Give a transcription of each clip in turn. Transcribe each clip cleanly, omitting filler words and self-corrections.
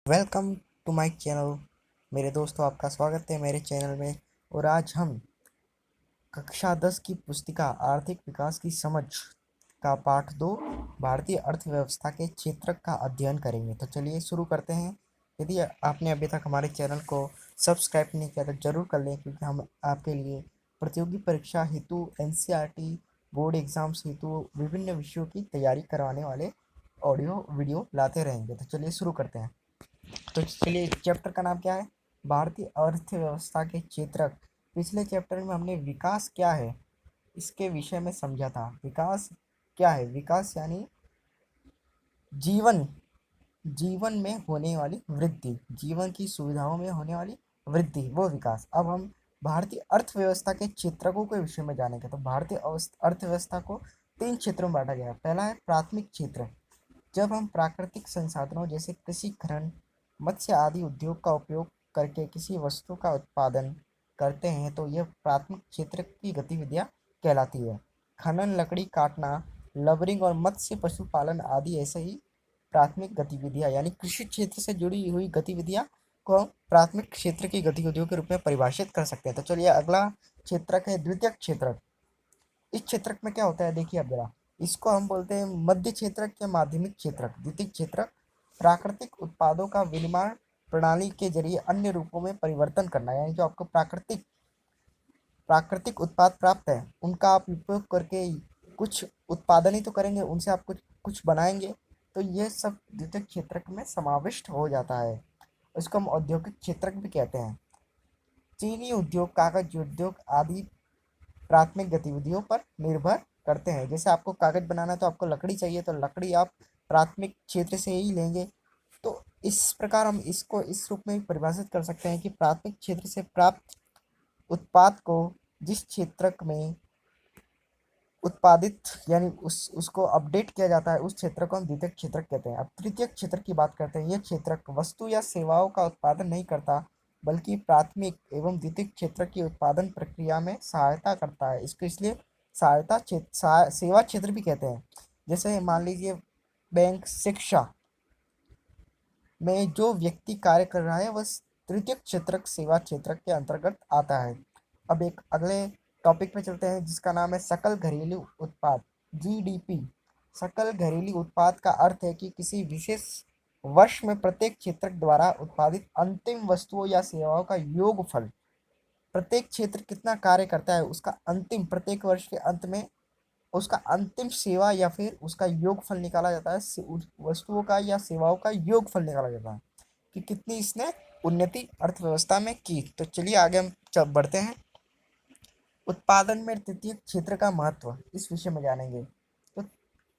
Welcome to my channel. मेरे दोस्तों, आपका स्वागत है मेरे चैनल में। और आज हम कक्षा 10 की पुस्तिका आर्थिक विकास की समझ का पाठ 2 भारतीय अर्थव्यवस्था के क्षेत्रक का अध्ययन करेंगे। तो चलिए शुरू करते हैं। यदि आपने अभी तक हमारे चैनल को सब्सक्राइब नहीं किया तो जरूर कर लें, क्योंकि हम आपके लिए प्रतियोगी परीक्षा हेतु एनसीईआरटी बोर्ड एग्जाम्स हेतु विभिन्न विषयों की तैयारी करवाने वाले ऑडियो वीडियो लाते रहेंगे। तो चलिए शुरू करते हैं। तो चलिए, चैप्टर का नाम क्या है? भारतीय अर्थव्यवस्था के क्षेत्रक। पिछले चैप्टर में हमने विकास क्या है इसके विषय में समझा था। विकास क्या है? विकास यानी जीवन जीवन में होने वाली वृद्धि, जीवन की सुविधाओं में होने वाली वृद्धि, वो विकास। अब हम भारतीय अर्थव्यवस्था के क्षेत्रकों के विषय में जानेंगे। तो भारतीय अर्थव्यवस्था को 3 क्षेत्रों में बांटा गया है। पहला है प्राथमिक क्षेत्र। जब हम प्राकृतिक संसाधनों जैसे कृषि, खनन, मत्स्य आदि उद्योग का उपयोग करके किसी वस्तु का उत्पादन करते हैं तो यह प्राथमिक क्षेत्र की गतिविधियां कहलाती है। खनन, लकड़ी काटना, लबरिंग और मत्स्य पशुपालन आदि ऐसे ही प्राथमिक गतिविधियां यानी कृषि क्षेत्र से जुड़ी हुई गतिविधियां को हम प्राथमिक क्षेत्र की गतिविधियों के रूप में परिभाषित कर सकते हैं। तो चलिए, अगला क्षेत्रक है द्वितीयक क्षेत्रक। इस क्षेत्रक में क्या होता है, देखिए अब जरा। इसको हम बोलते हैं मध्य क्षेत्रक या माध्यमिक क्षेत्रक। द्वितीय क्षेत्रक प्राकृतिक उत्पादों का विनिर्माण प्रणाली के जरिए अन्य रूपों में परिवर्तन करना, यानी जो आपको प्राकृतिक प्राकृतिक उत्पाद प्राप्त है उनका आप उपयोग करके कुछ उत्पादन ही तो करेंगे, उनसे आप कुछ कुछ बनाएंगे। तो ये सब द्वितीय क्षेत्रक में समाविष्ट हो जाता है। इसको हम औद्योगिक क्षेत्रक भी कहते हैं। चीनी उद्योग, कागज उद्योग आदि प्राथमिक गतिविधियों पर निर्भर करते हैं। जैसे आपको कागज बनाना है तो आपको लकड़ी चाहिए, तो लकड़ी आप प्राथमिक क्षेत्र से ही लेंगे। तो इस प्रकार हम इसको इस रूप में भी परिभाषित कर सकते हैं कि प्राथमिक क्षेत्र से प्राप्त उत्पाद को जिस क्षेत्रक में उत्पादित यानी उसको अपडेट किया जाता है, उस क्षेत्र को हम द्वितीयक क्षेत्रक कहते हैं। अब तृतीयक क्षेत्र की बात करते हैं। यह क्षेत्रक वस्तु या सेवाओं का उत्पादन नहीं करता, बल्कि प्राथमिक एवं द्वितीयक क्षेत्र की उत्पादन प्रक्रिया में सहायता करता है। इसको इसलिए सहायता क्षेत्र सेवा क्षेत्र भी कहते हैं। जैसे मान लीजिए, बैंक, शिक्षा में जो व्यक्ति कार्य कर रहा है वह तृतीयक क्षेत्रक सेवा क्षेत्रक के अंतर्गत आता है। अब एक अगले टॉपिक पे चलते हैं, जिसका नाम है सकल घरेलू उत्पाद, जीडीपी। सकल घरेलू उत्पाद का अर्थ है कि किसी विशेष वर्ष में प्रत्येक क्षेत्रक द्वारा उत्पादित अंतिम वस्तुओं या सेवाओं का योगफल। प्रत्येक क्षेत्र कितना कार्य करता है उसका अंतिम, प्रत्येक वर्ष के अंत में उसका अंतिम सेवा या फिर उसका योगफल निकाला जाता है। उस वस्तुओं का या सेवाओं का योगफल निकाला जाता है कि कितनी इसने उन्नति अर्थव्यवस्था में की। तो चलिए आगे हम बढ़ते हैं। उत्पादन में तृतीय क्षेत्र का महत्व, इस विषय में जानेंगे। तो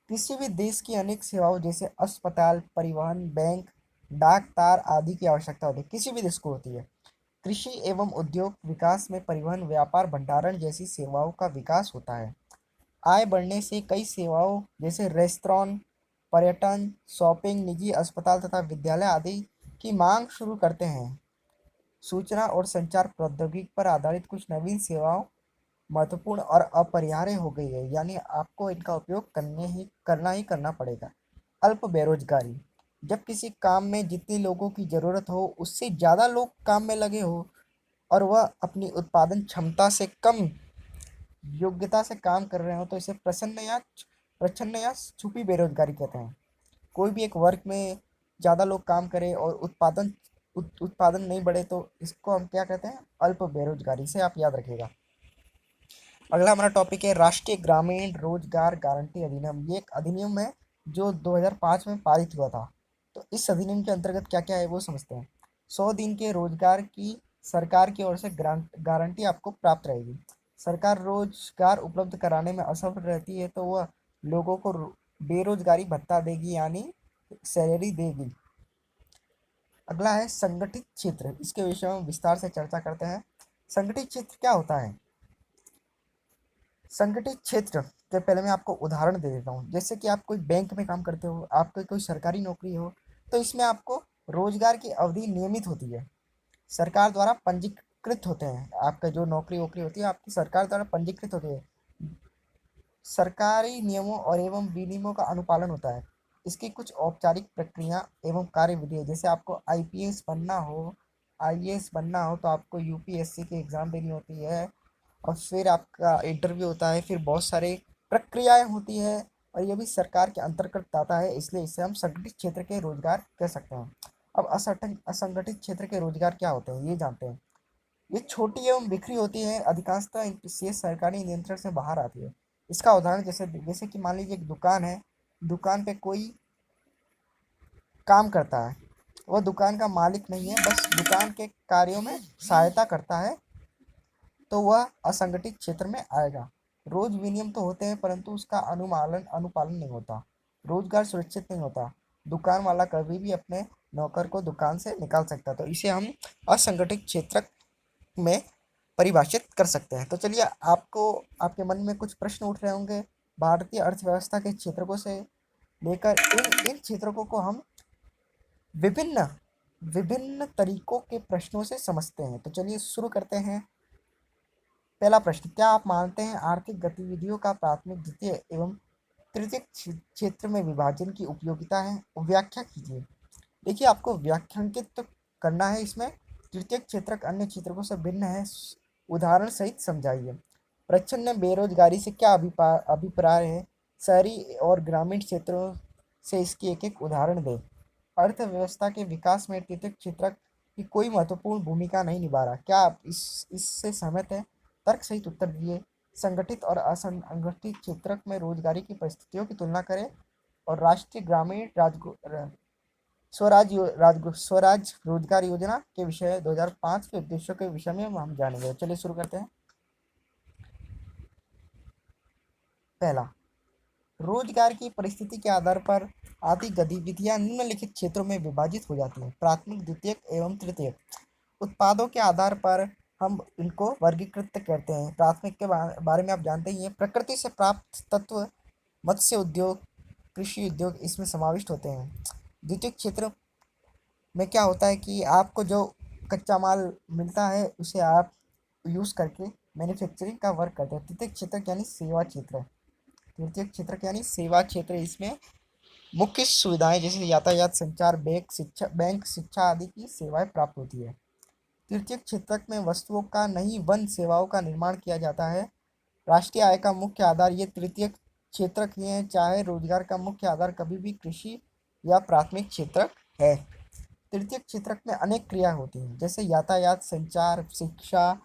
किसी भी देश की अनेक सेवाओं जैसे अस्पताल, परिवहन, बैंक, डाक तार आदि की आवश्यकता होती है, किसी भी देश को होती है। कृषि एवं उद्योग विकास में परिवहन, व्यापार, भंडारण जैसी सेवाओं का विकास होता है। आय बढ़ने से कई सेवाओं जैसे रेस्तरां, पर्यटन, शॉपिंग, निजी अस्पताल तथा विद्यालय आदि की मांग शुरू करते हैं। सूचना और संचार प्रौद्योगिकी पर आधारित कुछ नवीन सेवाओं महत्वपूर्ण और अपरिहार्य हो गई है, यानी आपको इनका उपयोग करना ही करना पड़ेगा। अल्प बेरोजगारी। जब किसी काम में जितने लोगों की जरूरत हो उससे ज्यादा लोग काम में लगे हो और वह अपनी उत्पादन क्षमता से कम योग्यता से काम कर रहे हो तो इसे प्रच्छन्न या छुपी बेरोजगारी कहते हैं। कोई भी एक वर्ग में ज़्यादा लोग काम करें और उत्पादन नहीं बढ़े तो इसको हम क्या कहते हैं? अल्प बेरोजगारी। से आप याद रखिएगा। अगला हमारा टॉपिक है राष्ट्रीय ग्रामीण रोजगार गारंटी अधिनियम। ये एक अधिनियम है जो 2005 में पारित हुआ था। तो इस अधिनियम के अंतर्गत क्या क्या है वो समझते हैं। 100 दिन के रोजगार की सरकार की ओर से गारंटी आपको प्राप्त रहेगी। सरकार रोजगार उपलब्ध कराने में असफल रहती है तो वह लोगों को बेरोजगारी भत्ता देगी, यानी सैलरी देगी। अगला है संगठित क्षेत्र। इसके विषय में विस्तार से चर्चा करते हैं। संगठित क्षेत्र क्या होता है? संगठित क्षेत्र के पहले मैं आपको उदाहरण दे देता हूँ। जैसे कि आप कोई बैंक में काम करते हो, आपको कोई सरकारी नौकरी हो, तो इसमें आपको रोजगार की अवधि नियमित होती है, सरकार द्वारा पंजीकृत होते हैं। आपका जो नौकरी वोकरी होती है आपकी सरकार द्वारा पंजीकृत होती है। सरकारी नियमों और एवं विनियमों का अनुपालन होता है। इसकी कुछ औपचारिक प्रक्रिया एवं कार्यविधि है। जैसे आपको आईपीएस बनना हो, आईएएस बनना हो तो आपको यूपीएससी की एग्ज़ाम देनी होती है और फिर आपका इंटरव्यू होता है, फिर बहुत सारे प्रक्रियाएं होती है और ये भी सरकार के अंतर्गत आता है, इसलिए इसे हम संगठित क्षेत्र के रोजगार कह सकते हैं। अब असंगठित क्षेत्र के रोजगार क्या होते हैं ये जानते हैं। ये छोटी एवं बिखरी होती है, अधिकांशतः ये सरकारी नियंत्रण से बाहर आती है। इसका उदाहरण जैसे जैसे कि मान लीजिए एक दुकान है, दुकान पे कोई काम करता है, वह दुकान का मालिक नहीं है, बस दुकान के कार्यों में सहायता करता है, तो वह असंगठित क्षेत्र में आएगा। रोज विनियम तो होते हैं परंतु उसका अनुपालन नहीं होता, रोजगार सुरक्षित नहीं होता, दुकान वाला कभी भी अपने नौकर को दुकान से निकाल सकता है, तो इसे हम असंगठित क्षेत्र में परिभाषित कर सकते हैं। तो चलिए, आपको आपके मन में कुछ प्रश्न उठ रहे होंगे भारतीय अर्थव्यवस्था के क्षेत्रकों से लेकर इन इन क्षेत्रकों को हम विभिन्न विभिन्न तरीकों के प्रश्नों से समझते हैं। तो चलिए शुरू करते हैं। पहला प्रश्न, क्या आप मानते हैं आर्थिक गतिविधियों का प्राथमिक, द्वितीय एवं तृतीय क्षेत्र में विभाजन की उपयोगिता है? व्याख्या कीजिए। देखिए, आपको व्याख्यांकित तो करना है इसमें। तृतीय क्षेत्र अन्य क्षेत्रों से भिन्न है, उदाहरण सहित समझाइए। प्रच्छन्न में बेरोजगारी से क्या अभिप्राय है? शहरी और ग्रामीण क्षेत्रों से इसकी एक एक उदाहरण दें। अर्थव्यवस्था के विकास में तृतीय क्षेत्र की कोई महत्वपूर्ण भूमिका नहीं निभा रहा, क्या आप इससे सहमत हैं? तर्क सहित उत्तर दिए। संगठित और असंगठित क्षेत्र में रोजगारी की परिस्थितियों की तुलना करें और राष्ट्रीय ग्रामीण स्वराज रोजगार योजना के विषय 2005 के उद्देश्यों के विषय में हम जानेंगे। चलिए शुरू करते हैं। पहला, रोजगार की परिस्थिति के आधार पर आदि गतिविधियां निम्नलिखित क्षेत्रों में विभाजित हो जाती हैं। प्राथमिक, द्वितीयक एवं तृतीयक। उत्पादों के आधार पर हम इनको वर्गीकृत करते हैं। प्राथमिक के बारे में आप जानते ही हैं, प्रकृति से प्राप्त तत्व, मत्स्य उद्योग, कृषि उद्योग इसमें समाविष्ट होते हैं। द्वितीय क्षेत्र में क्या होता है कि आपको जो कच्चा माल मिलता है उसे आप यूज़ करके मैन्युफैक्चरिंग का वर्क करते हैं। तृतीय क्षेत्र यानी सेवा क्षेत्र। तृतीय क्षेत्र यानी सेवा क्षेत्र, इसमें मुख्य सुविधाएं जैसे यातायात, संचार, बैंक शिक्षा आदि की सेवाएं प्राप्त होती है। तृतीय क्षेत्र में वस्तुओं का नहीं वन सेवाओं का निर्माण किया जाता है। राष्ट्रीय आय का मुख्य आधार ये तृतीय क्षेत्र ही है, चाहे रोजगार का मुख्य आधार कभी भी कृषि या प्राथमिक क्षेत्र है। तृतीय क्षेत्र में अनेक क्रिया होती हैं जैसे यातायात, संचार, शिक्षा।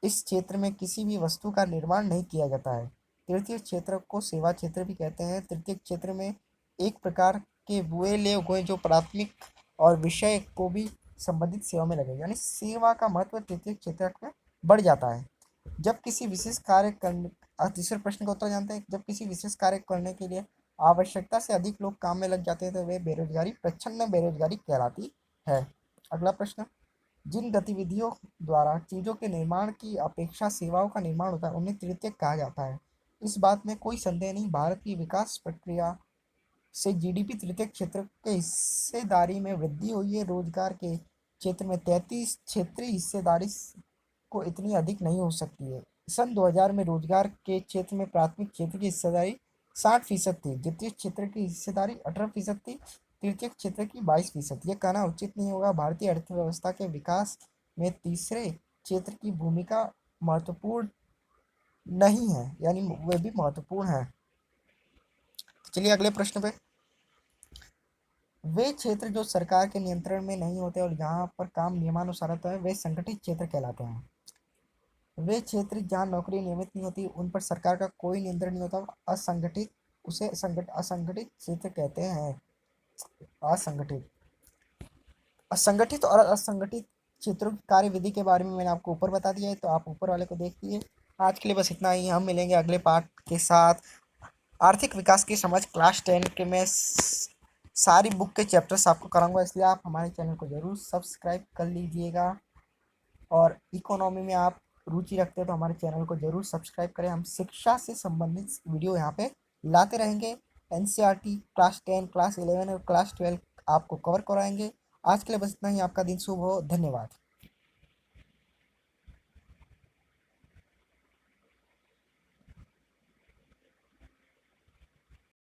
इस क्षेत्र में किसी भी वस्तु का निर्माण नहीं किया जाता है। तृतीय क्षेत्र को सेवा क्षेत्र भी कहते हैं। तृतीय क्षेत्र में एक प्रकार के वे लोग हैं जो प्राथमिक और विषय को भी संबंधित सेवा में लगे, यानी सेवा का महत्व तृतीय क्षेत्र में बढ़ जाता है। जब किसी विशेष कार्य करने, तीसरे प्रश्न का उत्तर जानते हैं, जब किसी विशेष कार्य करने के लिए आवश्यकता से अधिक लोग काम में लग जाते हैं तो वे बेरोजगारी, प्रच्छन्न बेरोजगारी कहलाती है। अगला प्रश्न, जिन गतिविधियों द्वारा चीजों के निर्माण की अपेक्षा सेवाओं का निर्माण होता है उन्हें तृतीयक कहा जाता है। इस बात में कोई संदेह नहीं, भारत की विकास प्रक्रिया से जीडीपी तृतीय क्षेत्र के हिस्सेदारी में वृद्धि हुई है। रोजगार के क्षेत्र में 33 क्षेत्रीय हिस्सेदारी को इतनी अधिक नहीं हो सकती है। सन 2000 में रोजगार के क्षेत्र में प्राथमिक क्षेत्र की हिस्सेदारी 60% थी, द्वितीय क्षेत्र की हिस्सेदारी 18% थी, तृतीय क्षेत्र की 22%। यह कहना उचित नहीं होगा। भारतीय अर्थव्यवस्था के विकास में तीसरे क्षेत्र की भूमिका महत्वपूर्ण नहीं है, यानी वे भी महत्वपूर्ण है। चलिए अगले प्रश्न पे। वे क्षेत्र जो सरकार के नियंत्रण में नहीं होते और जहाँ पर काम नियमानुसार होता है वे संगठित क्षेत्र कहलाते हैं। वे क्षेत्र जहाँ नौकरी नियमित नहीं होती, उन पर सरकार का कोई नियंत्रण नहीं होता, असंगठित क्षेत्र कहते हैं। असंगठित असंगठित और असंगठित क्षेत्रों की कार्यविधि के बारे में मैंने आपको ऊपर बता दिया है, तो आप ऊपर वाले को देखिए। आज के लिए बस इतना ही। हम मिलेंगे अगले पार्ट के साथ। आर्थिक विकास की समझ क्लास 10 के में सारी बुक के चैप्टर्स आपको कराऊंगा, इसलिए आप हमारे चैनल को ज़रूर सब्सक्राइब कर लीजिएगा। और इकोनॉमी में आप रुचि रखते हैं तो हमारे चैनल को ज़रूर सब्सक्राइब करें। हम शिक्षा से संबंधित वीडियो यहाँ पे लाते रहेंगे। एनसीईआरटी क्लास 10, क्लास 11 और क्लास 12 आपको कवर कराएंगे। आज के लिए बस इतना ही। आपका दिन शुभ हो। धन्यवाद।